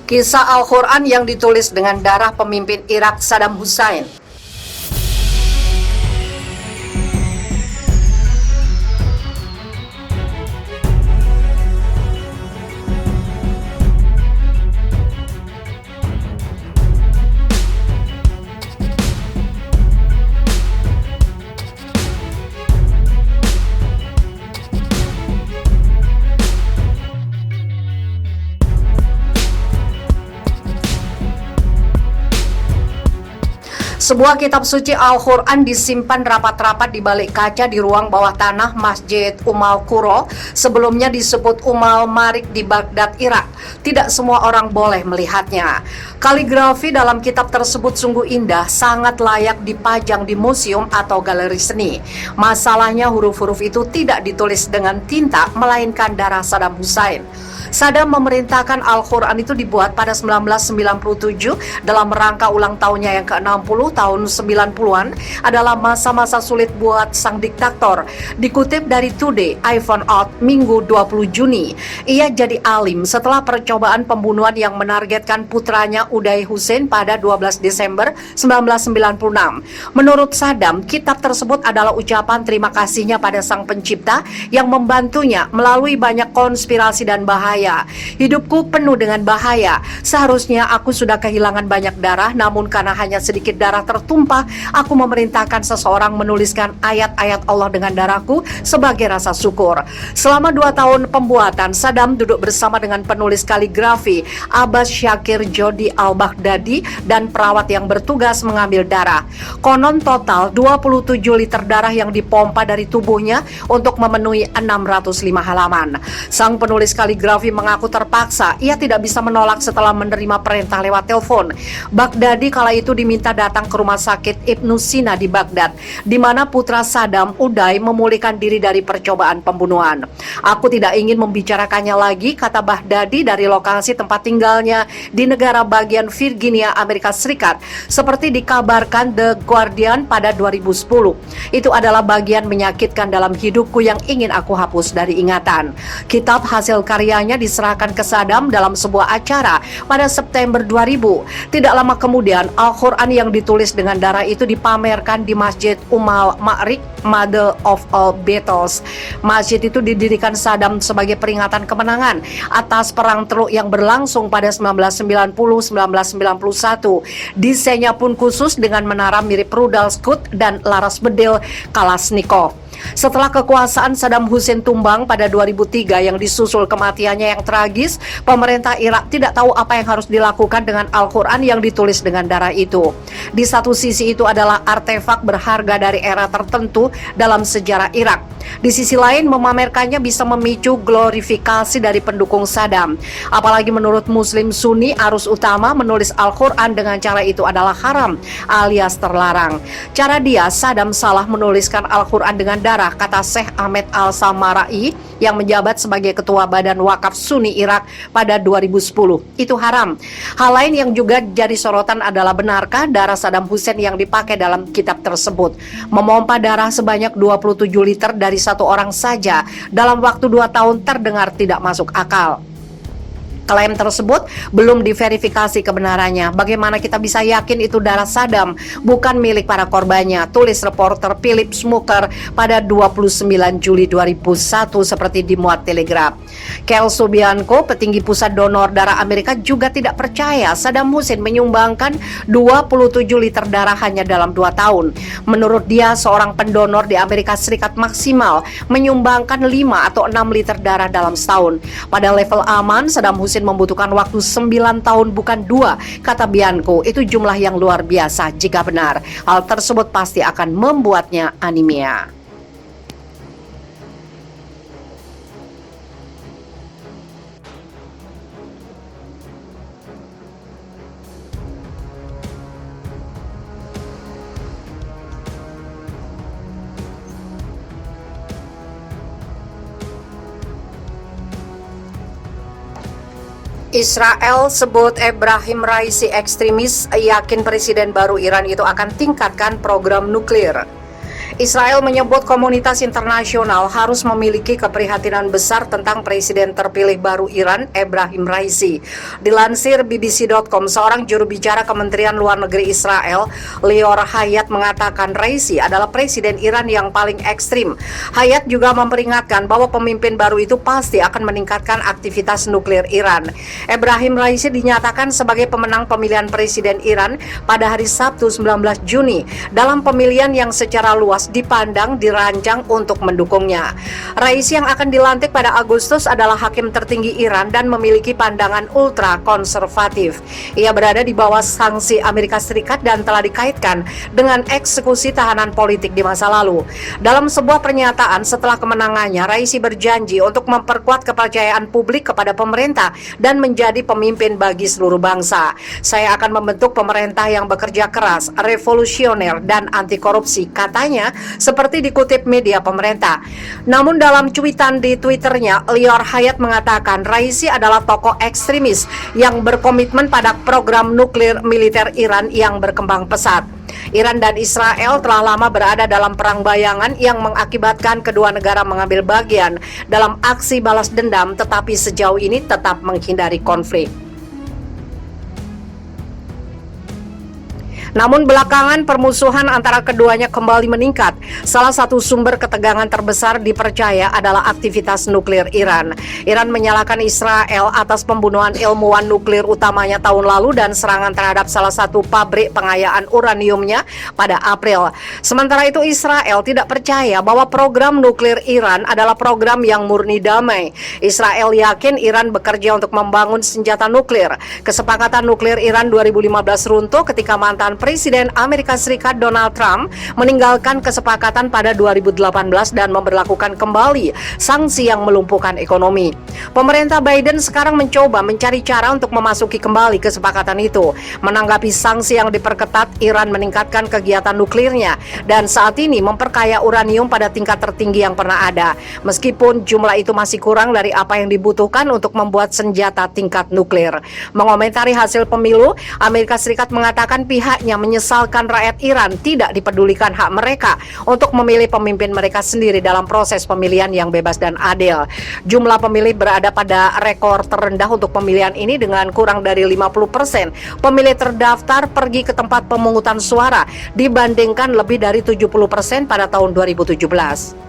Kisah Al-Quran yang ditulis dengan darah pemimpin Irak Saddam Hussein. Sebuah kitab suci Al-Quran disimpan rapat-rapat di balik kaca di ruang bawah tanah Masjid Ummul Qura, sebelumnya disebut Ummul Marik di Baghdad, Irak. Tidak semua orang boleh melihatnya. Kaligrafi dalam kitab tersebut sungguh indah, sangat layak dipajang di museum atau galeri seni. Masalahnya huruf-huruf itu tidak ditulis dengan tinta, melainkan darah Saddam Hussein. Saddam memerintahkan Al-Quran itu dibuat pada 1997 dalam rangka ulang tahunnya yang ke-60. Tahun 90-an adalah masa-masa sulit buat sang diktator. Dikutip dari Today, iPhone Out, Minggu 20 Juni. Ia jadi alim setelah percobaan pembunuhan yang menargetkan putranya Uday Hussein pada 12 Desember 1996. Menurut Saddam, kitab tersebut adalah ucapan terima kasihnya pada sang pencipta yang membantunya melalui banyak konspirasi dan bahaya. Hidupku penuh dengan bahaya. Seharusnya aku sudah kehilangan banyak darah, namun karena hanya sedikit darah tertumpah, aku memerintahkan seseorang menuliskan ayat-ayat Allah dengan darahku sebagai rasa syukur. Selama 2 tahun pembuatan, Saddam duduk bersama dengan penulis kaligrafi Abbas Shakir Jodi al-Baghdadi dan perawat yang bertugas mengambil darah. Konon total 27 liter darah yang dipompa dari tubuhnya untuk memenuhi 605 halaman. Sang penulis kaligrafi mengaku terpaksa, ia tidak bisa menolak setelah menerima perintah lewat telepon. Baghdadi kala itu diminta datang ke rumah sakit Ibnu Sina di Baghdad, di mana putra Saddam, Uday, memulihkan diri dari percobaan pembunuhan. Aku tidak ingin membicarakannya lagi, kata Baghdadi dari lokasi tempat tinggalnya di negara bagian Virginia, Amerika Serikat, seperti dikabarkan The Guardian pada 2010. Itu adalah bagian menyakitkan dalam hidupku yang ingin aku hapus dari ingatan. Kitab hasil karyanya diserahkan ke Saddam dalam sebuah acara pada September 2000. Tidak lama kemudian, Al-Quran yang ditulis dengan darah itu dipamerkan di Masjid Ummul Marik, Mother of All Battles. Masjid itu didirikan Saddam sebagai peringatan kemenangan atas perang Teluk yang berlangsung pada 1990-1991. Desainnya pun khusus dengan menara mirip rudal Scud dan laras bedil Kalashnikov. Setelah kekuasaan Saddam Hussein tumbang pada 2003 yang disusul kematiannya yang tragis, pemerintah Irak tidak tahu apa yang harus dilakukan dengan Al-Quran yang ditulis dengan darah itu. Di satu sisi itu adalah artefak berharga dari era tertentu dalam sejarah Irak. Di sisi lain, memamerkannya bisa memicu glorifikasi dari pendukung Saddam. Apalagi menurut Muslim Sunni, arus utama menulis Al-Quran dengan cara itu adalah haram alias terlarang. Cara dia, Saddam salah menuliskan Al-Quran dengan darah, kata Syekh Ahmed Al-Samarai yang menjabat sebagai Ketua Badan Wakaf Sunni Irak pada 2010. Itu haram. Hal lain yang juga jadi sorotan adalah, benarkah darah Saddam Hussein yang dipakai dalam kitab tersebut? Memompa darah sebanyak 27 liter dari satu orang saja dalam waktu 2 tahun terdengar tidak masuk akal. Klaim tersebut belum diverifikasi kebenarannya. Bagaimana kita bisa yakin itu darah Saddam, bukan milik para korbannya? Tulis reporter Philip Smucker pada 29 Juli 2001 seperti dimuat Telegraph. Kel Subianko, petinggi pusat donor darah Amerika, juga tidak percaya Saddam Hussein menyumbangkan 27 liter darah hanya dalam 2 tahun. Menurut dia, seorang pendonor di Amerika Serikat maksimal menyumbangkan 5 atau 6 liter darah dalam setahun. Pada level aman, Saddam Hussein membutuhkan waktu 9 tahun bukan 2, kata Bianco. Itu jumlah yang luar biasa jika benar. Hal tersebut pasti akan membuatnya anemia. Israel sebut Ebrahim Raisi ekstremis, yakin presiden baru Iran itu akan tingkatkan program nuklir. Israel menyebut komunitas internasional harus memiliki keprihatinan besar tentang presiden terpilih baru Iran, Ebrahim Raisi. Dilansir BBC.com, seorang juru bicara Kementerian Luar Negeri Israel, Lior Hayat, mengatakan Raisi adalah presiden Iran yang paling ekstrim. Hayat juga memperingatkan bahwa pemimpin baru itu pasti akan meningkatkan aktivitas nuklir Iran. Ebrahim Raisi dinyatakan sebagai pemenang pemilihan presiden Iran pada hari Sabtu 19 Juni dalam pemilihan yang secara luas dipandang dirancang untuk mendukungnya. Raisi yang akan dilantik pada Agustus adalah hakim tertinggi Iran dan memiliki pandangan ultra konservatif. Ia berada di bawah sanksi Amerika Serikat dan telah dikaitkan dengan eksekusi tahanan politik di masa lalu. Dalam sebuah pernyataan setelah kemenangannya, Raisi berjanji untuk memperkuat kepercayaan publik kepada pemerintah dan menjadi pemimpin bagi seluruh bangsa. Saya akan membentuk pemerintah yang bekerja keras, revolusioner, dan anti korupsi, katanya, seperti dikutip media pemerintah. Namun dalam cuitan di Twitternya, Lior Hayat mengatakan Raisi adalah tokoh ekstremis yang berkomitmen pada program nuklir militer Iran yang berkembang pesat. Iran dan Israel telah lama berada dalam perang bayangan yang mengakibatkan kedua negara mengambil bagian dalam aksi balas dendam, tetapi sejauh ini tetap menghindari konflik. Namun belakangan permusuhan antara keduanya kembali meningkat. Salah satu sumber ketegangan terbesar dipercaya adalah aktivitas nuklir Iran. Iran menyalahkan Israel atas pembunuhan ilmuwan nuklir utamanya tahun lalu dan serangan terhadap salah satu pabrik pengayaan uraniumnya pada April. Sementara itu Israel tidak percaya bahwa program nuklir Iran adalah program yang murni damai. Israel yakin Iran bekerja untuk membangun senjata nuklir. Kesepakatan nuklir Iran 2015 runtuh ketika mantan Presiden Amerika Serikat Donald Trump meninggalkan kesepakatan pada 2018 dan memberlakukan kembali sanksi yang melumpuhkan ekonomi. Pemerintah Biden sekarang mencoba mencari cara untuk memasuki kembali kesepakatan itu. Menanggapi sanksi yang diperketat, Iran meningkatkan kegiatan nuklirnya dan saat ini memperkaya uranium pada tingkat tertinggi yang pernah ada. Meskipun jumlah itu masih kurang dari apa yang dibutuhkan untuk membuat senjata tingkat nuklir. Mengomentari hasil pemilu, Amerika Serikat mengatakan pihaknya menyesalkan rakyat Iran tidak dipedulikan hak mereka untuk memilih pemimpin mereka sendiri dalam proses pemilihan yang bebas dan adil. Jumlah pemilih berada pada rekor terendah untuk pemilihan ini dengan kurang dari 50% pemilih terdaftar pergi ke tempat pemungutan suara dibandingkan lebih dari 70% pada tahun 2017.